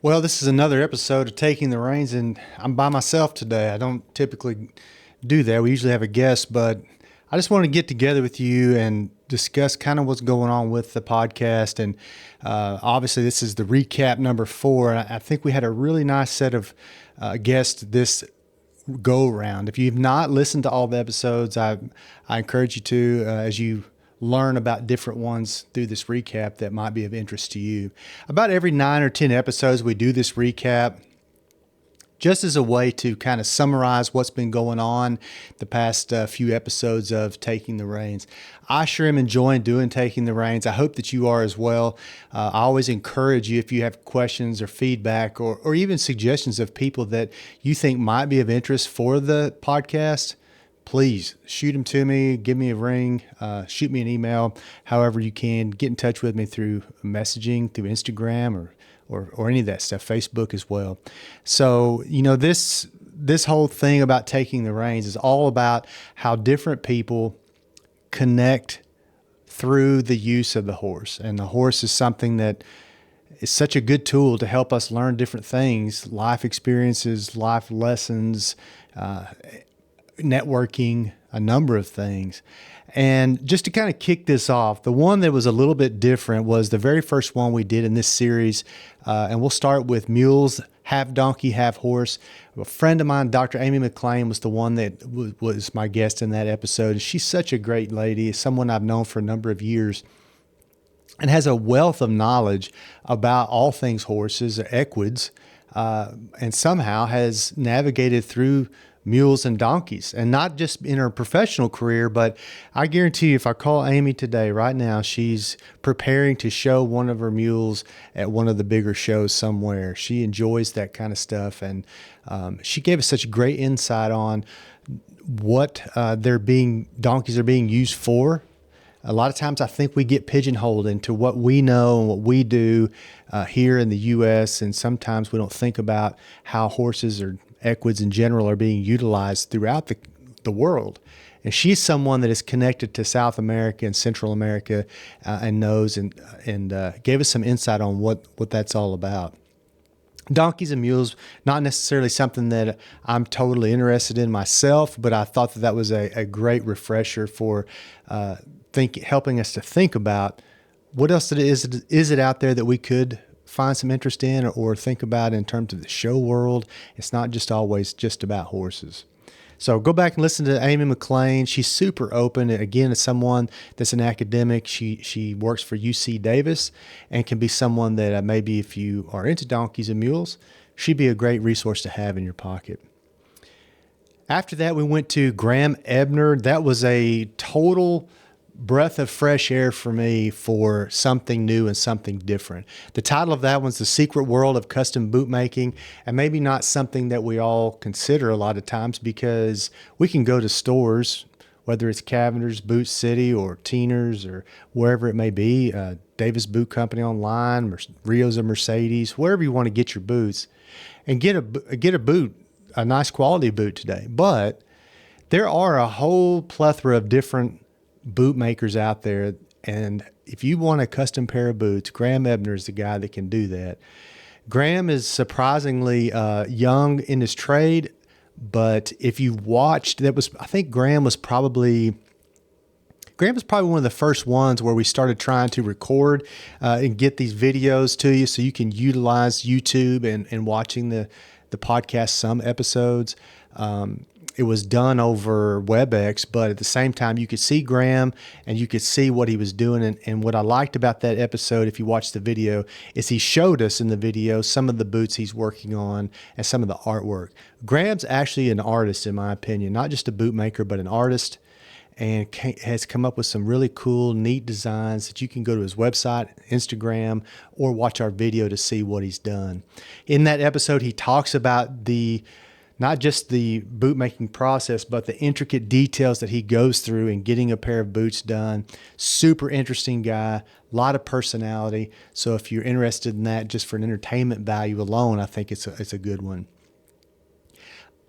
Well, this is another episode of Taking the Reins, and I'm by myself today. I don't typically do that. We usually have a guest, but I just want to get together with you and discuss kind of what's going on with the podcast. And obviously, this is the recap number 4. And I think we had a really nice set of guests this go around. If you've not listened to all the episodes, I encourage you to as you learn about different ones through this recap that might be of interest to you. About every 9 or 10 episodes, we do this recap just as a way to kind of summarize what's been going on the past few episodes of Taking the Reins. I sure am enjoying doing Taking the Reins. I hope that you are as well. I always encourage you, if you have questions or feedback or even suggestions of people that you think might be of interest for the podcast, please shoot them to me, give me a ring, shoot me an email, however you can. Get in touch with me through messaging, through Instagram or any of that stuff, Facebook as well. So, this whole thing about Taking the Reins is all about how different people connect through the use of the horse. And the horse is something that is such a good tool to help us learn different things, life experiences, life lessons, networking, a number of things. And just to kind of kick this off, the one that was a little bit different was the very first one we did in this series. And we'll start with mules, half donkey, half horse. A friend of mine, Dr. Amy McLean, was the one that was my guest in that episode. She's such a great lady, someone I've known for a number of years, and has a wealth of knowledge about all things horses, equids, and somehow has navigated through mules and donkeys, and not just in her professional career, but I guarantee you, if I call Amy today, right now, she's preparing to show one of her mules at one of the bigger shows somewhere. She enjoys that kind of stuff, and she gave us such great insight on what donkeys are being used for. A lot of times I think we get pigeonholed into what we know and what we do here in the U.S., and sometimes we don't think about how horses or equids in general are being utilized throughout the world. And she's someone that is connected to South America and Central America and knows and gave us some insight on what that's all about. Donkeys and mules, not necessarily something that I'm totally interested in myself, but I thought that was a great refresher for helping us to think about what else is it out there that we could find some interest in or think about in terms of the show world. It's not just always just about horses. So go back and listen to Amy McLean. She's super open. Again, as someone that's an academic, she works for UC Davis and can be someone that maybe if you are into donkeys and mules, she'd be a great resource to have in your pocket. After that, we went to Graham Ebner. That was a total breath of fresh air for me for something new and something different. The title of that one's The Secret World of Custom Boot Making, and maybe not something that we all consider a lot of times because we can go to stores, whether it's Cavinder's, Boot City, or Teener's, or wherever it may be, Davis Boot Company online, Rio's of Mercedes, wherever you want to get your boots, and get a boot, a nice quality boot today. But there are a whole plethora of different boot makers out there, and if you want a custom pair of boots, Graham Ebner is the guy that can do that. Graham is surprisingly young in his trade, but if you watched, I think Graham was probably one of the first ones where we started trying to record and get these videos to you so you can utilize YouTube and watching the podcast, some episodes. It was done over WebEx, but at the same time, you could see Graham and you could see what he was doing. And what I liked about that episode, if you watch the video, is he showed us in the video some of the boots he's working on and some of the artwork. Graham's actually an artist, in my opinion, not just a boot maker, but an artist, and has come up with some really cool, neat designs that you can go to his website, Instagram, or watch our video to see what he's done. In that episode, he talks about not just the boot making process, but the intricate details that he goes through in getting a pair of boots done. Super interesting guy, a lot of personality. So if you're interested in that just for an entertainment value alone, I think it's a good one.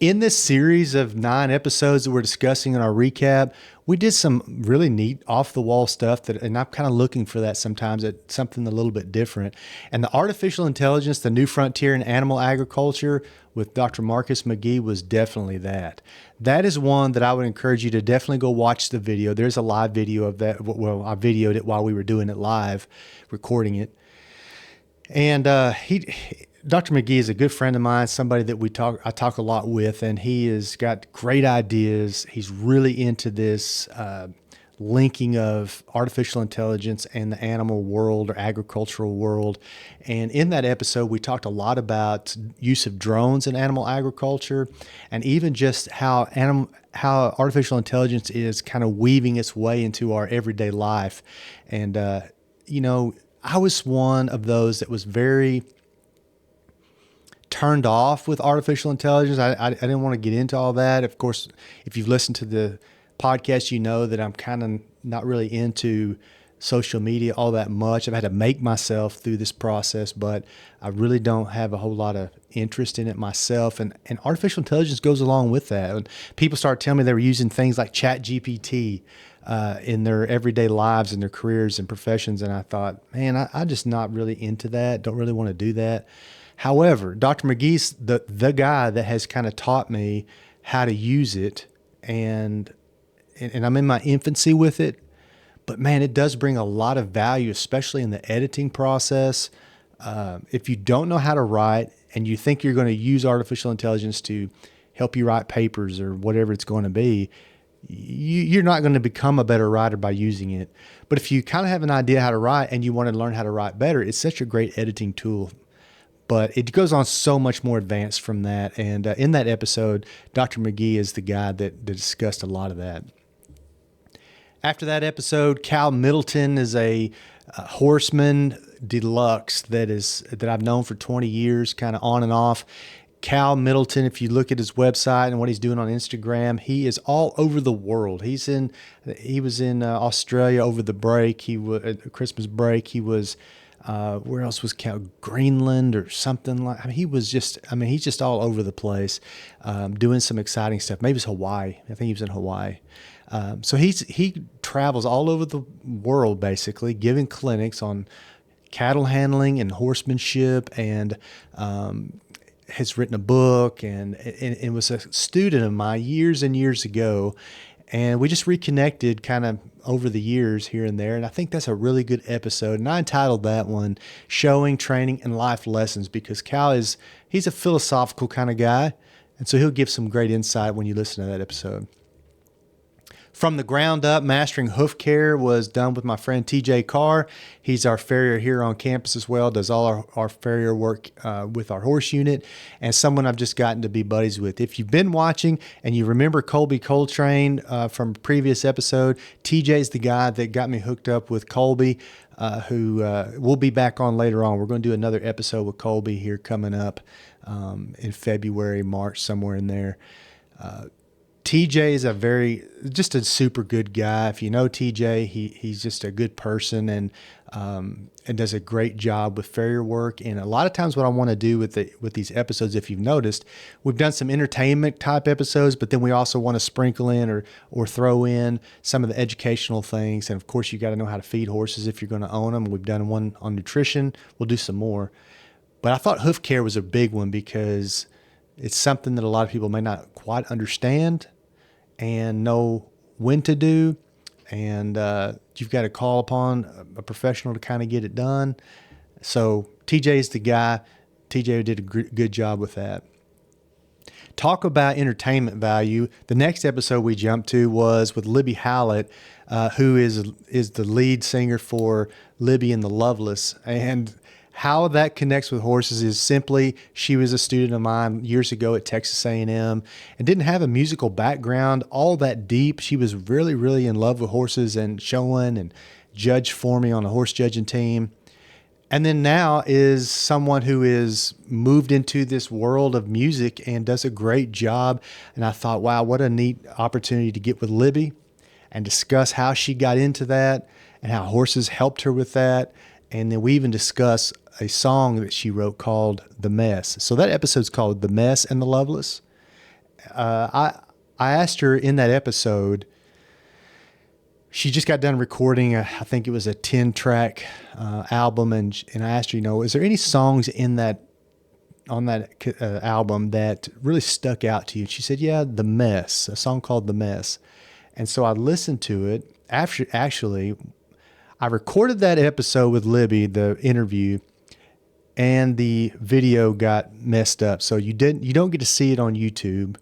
In this series of 9 episodes that we're discussing in our recap, we did some really neat off the wall stuff and I'm kind of looking for that sometimes at something a little bit different. And the artificial intelligence, the new frontier in animal agriculture with Dr. Marcus McGee was definitely that. That is one that I would encourage you to definitely go watch the video. There's a live video of that. Well, I videoed it while we were doing it live, recording it. And Dr. McGee is a good friend of mine, somebody that I talk a lot with, and he has got great ideas. He's really into this linking of artificial intelligence and the animal world or agricultural world. And in that episode, we talked a lot about use of drones in animal agriculture, and even just how artificial intelligence is kind of weaving its way into our everyday life. And I was one of those that was very turned off with artificial intelligence. I didn't want to get into all that. Of course, if you've listened to the podcast, you know that I'm kind of not really into social media all that much. I've had to make myself through this process, but I really don't have a whole lot of interest in it myself. And artificial intelligence goes along with that. And people start telling me they were using things like ChatGPT in their everyday lives and their careers and professions. And I thought, man, I'm just not really into that. Don't really want to do that. However, Dr. McGee's the guy that has kind of taught me how to use it, and I'm in my infancy with it. But man, it does bring a lot of value, especially in the editing process. If you don't know how to write and you think you're going to use artificial intelligence to help you write papers or whatever it's going to be, you're not going to become a better writer by using it. But if you kind of have an idea how to write and you want to learn how to write better, it's such a great editing tool. But it goes on so much more advanced from that. And in that episode, Dr. McGee is the guy that discussed a lot of that. After that episode, Cal Middleton is a horseman deluxe that I've known for 20 years, kind of on and off. Cal Middleton, if you look at his website and what he's doing on Instagram, he is all over the world. He was in Australia over the break. Christmas break. He was where else was Cal? Greenland or something like. He's just all over the place, doing some exciting stuff. Maybe it's Hawaii. I think he was in Hawaii. So he travels all over the world, basically giving clinics on cattle handling and horsemanship, and has written a book, and was a student of mine years and years ago. And we just reconnected kind of over the years here and there. And I think that's a really good episode. And I entitled that one, Showing, Training, and Life Lessons, because he's a philosophical kind of guy. And so he'll give some great insight when you listen to that episode. From the ground up, mastering hoof care was done with my friend TJ Carr. He's our farrier here on campus as well, does all our farrier work with our horse unit, and someone I've just gotten to be buddies with. If you've been watching and you remember Colby Coltrane from a previous episode, TJ's the guy that got me hooked up with Colby, who we'll be back on later on. We're going to do another episode with Colby here coming up in February, March, somewhere in there. TJ is just a super good guy. If you know TJ, he's just a good person and does a great job with farrier work. And a lot of times what I want to do with these episodes, if you've noticed, we've done some entertainment type episodes, but then we also want to sprinkle in or throw in some of the educational things. And of course, you got to know how to feed horses if you're going to own them. We've done one on nutrition. We'll do some more. But I thought hoof care was a big one because it's something that a lot of people may not quite understand and know when to do. And you've got to call upon a professional to kind of get it done. So TJ's the guy. TJ did a good job with that. Talk about entertainment value. The next episode we jumped to was with Libby Hallett, who is the lead singer for Libby and the Loveless. And how that connects with horses is simply, she was a student of mine years ago at Texas A&M and didn't have a musical background all that deep. She was really, really in love with horses and showing and judged for me on a horse judging team. And then now is someone who is moved into this world of music and does a great job. And I thought, wow, what a neat opportunity to get with Libby and discuss how she got into that and how horses helped her with that. And then we even discuss a song that she wrote called The Mess. So that episode's called The Mess and the Loveless. I asked her in that episode. She just got done recording, I think it was a 10-track album, and I asked her, is there any songs in that on that album that really stuck out to you? And she said, yeah, The Mess, a song called The Mess. And so I listened to it. Actually, I recorded that episode with Libby, the interview, and the video got messed up. So you don't get to see it on YouTube.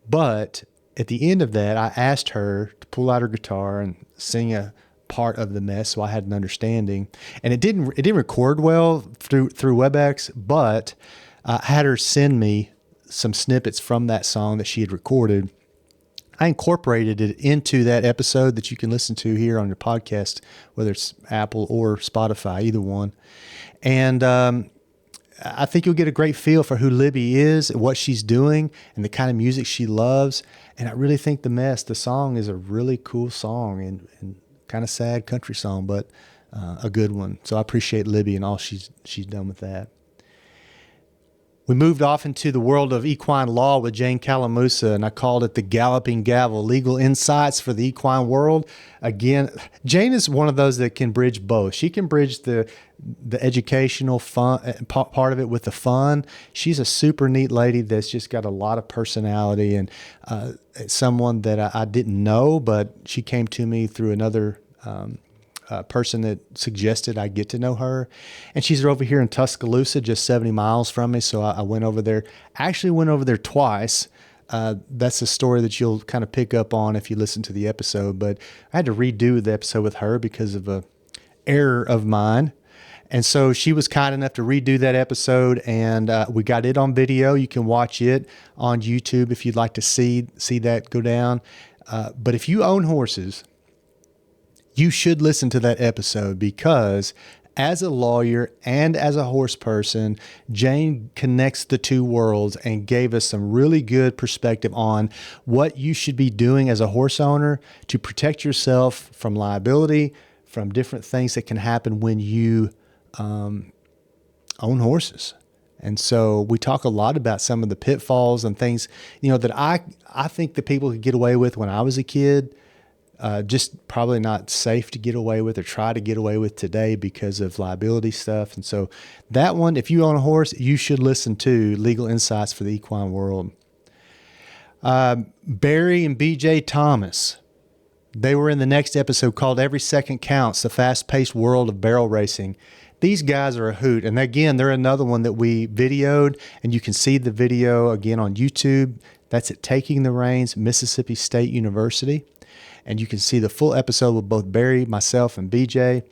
But at the end of that, I asked her to pull out her guitar and sing a part of The Mess, so I had an understanding. And it didn't record well through WebEx, but I had her send me some snippets from that song that she had recorded. I incorporated it into that episode that you can listen to here on your podcast, whether it's Apple or Spotify, either one. And I think you'll get a great feel for who Libby is, what she's doing, and the kind of music she loves. And I really think The Mess, the song, is a really cool song and kind of sad country song, but a good one. So I appreciate Libby and all she's done with that. We moved off into the world of equine law with Jane Calamusa, and I called it the Galloping Gavel, Legal Insights for the Equine World. Again, Jane is one of those that can bridge both. She can bridge the educational fun part of it with the fun. She's a super neat lady that's just got a lot of personality, and someone that I didn't know, but she came to me through another person that suggested I get to know her. And she's over here in Tuscaloosa, just 70 miles from me. So I went over there, actually went over there twice. That's a story that you'll kind of pick up on if you listen to the episode. But I had to redo the episode with her because of a error of mine. And so she was kind enough to redo that episode, and we got it on video. You can watch it on YouTube if you'd like to see that go down. But if you own horses, you should listen to that episode, because as a lawyer and as a horse person, Jane connects the two worlds and gave us some really good perspective on what you should be doing as a horse owner to protect yourself from liability, from different things that can happen when you own horses. And so we talk a lot about some of the pitfalls and things, that I think that people could get away with when I was a kid. Just probably not safe to get away with or try to get away with today because of liability stuff. And so that one, if you own a horse, you should listen to Legal Insights for the Equine World. Barry and BJ Thomas, they were in the next episode called Every Second Counts, the fast-paced world of barrel racing. These guys are a hoot. And again, they're another one that we videoed, and you can see the video again on YouTube. That's at Taking the Reins, Mississippi State University. And you can see the full episode with both Barry, myself, and BJ.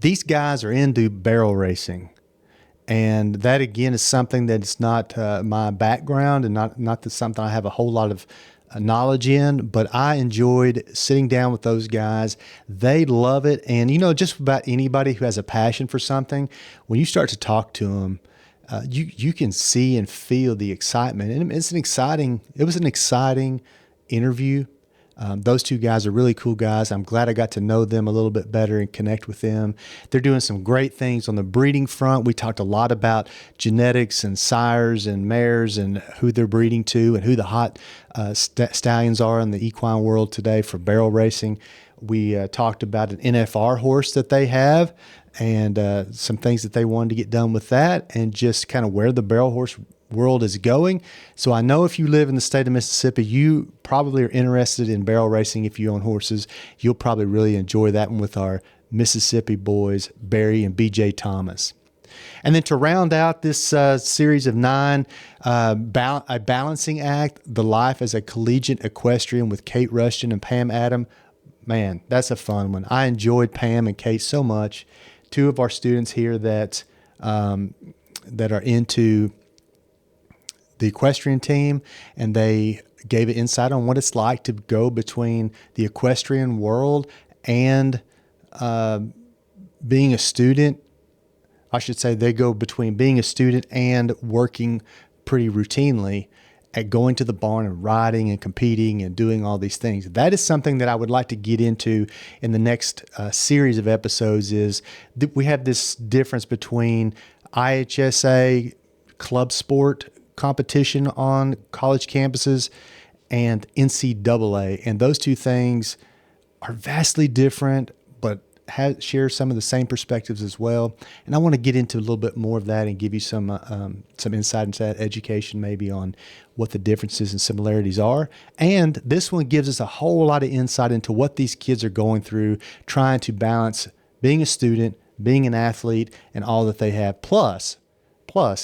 These guys are into barrel racing. And that, again, is something that's not my background and not something I have a whole lot of knowledge in. But I enjoyed sitting down with those guys. They love it. And, just about anybody who has a passion for something, when you start to talk to them, you can see and feel the excitement. And it was an exciting interview. Those two guys are really cool guys. I'm glad I got to know them a little bit better and connect with them. They're doing some great things on the breeding front. We talked a lot about genetics and sires and mares and who they're breeding to and who the hot stallions are in the equine world today for barrel racing. We talked about an NFR horse that they have and some things that they wanted to get done with that, and just kind of where the barrel horse world is going. So I know if you live in the state of Mississippi, you probably are interested in barrel racing. If you own horses, you'll probably really enjoy that one with our Mississippi boys, Barry and BJ Thomas. And then to round out this series of 9, a balancing act, The Life as a Collegiate Equestrian with Kate Rushton and Pam Adam. Man, that's a fun one. I enjoyed Pam and Kate so much. Two of our students here that are into the equestrian team, and they gave an insight on what it's like to go between the equestrian world and being a student. I should say they go between being a student and working pretty routinely at going to the barn and riding and competing and doing all these things. That is something that I would like to get into in the next series of episodes. Is that we have this difference between IHSA club sport competition on college campuses and NCAA. And those two things are vastly different, but share some of the same perspectives as well. And I want to get into a little bit more of that and give you some insight into that, education maybe on what the differences and similarities are. And this one gives us a whole lot of insight into what these kids are going through, trying to balance being a student, being an athlete, and all that they have. Plus,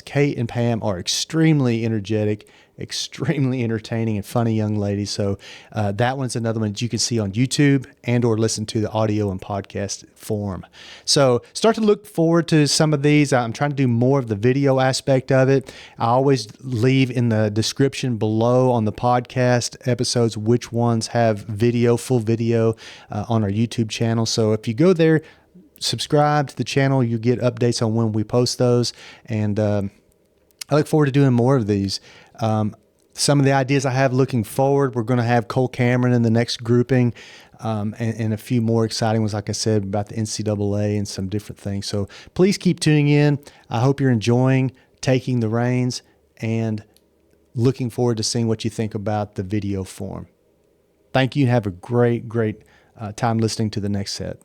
Kate and Pam are extremely energetic, extremely entertaining, and funny young ladies. So that one's another one that you can see on YouTube and or listen to the audio and podcast form. So start to look forward to some of these. I'm trying to do more of the video aspect of it. I always leave in the description below on the podcast episodes which ones have video, full video on our YouTube channel. So if you go there, subscribe to the channel, you get updates on when we post those. And I look forward to doing more of these. Some of the ideas I have looking forward, we're going to have Cole Cameron in the next grouping, and a few more exciting ones, like I said, about the NCAA and some different things. So please keep tuning in. I hope you're enjoying Taking the Reins and looking forward to seeing what you think about the video form. Thank you. Have a great time listening to the next set.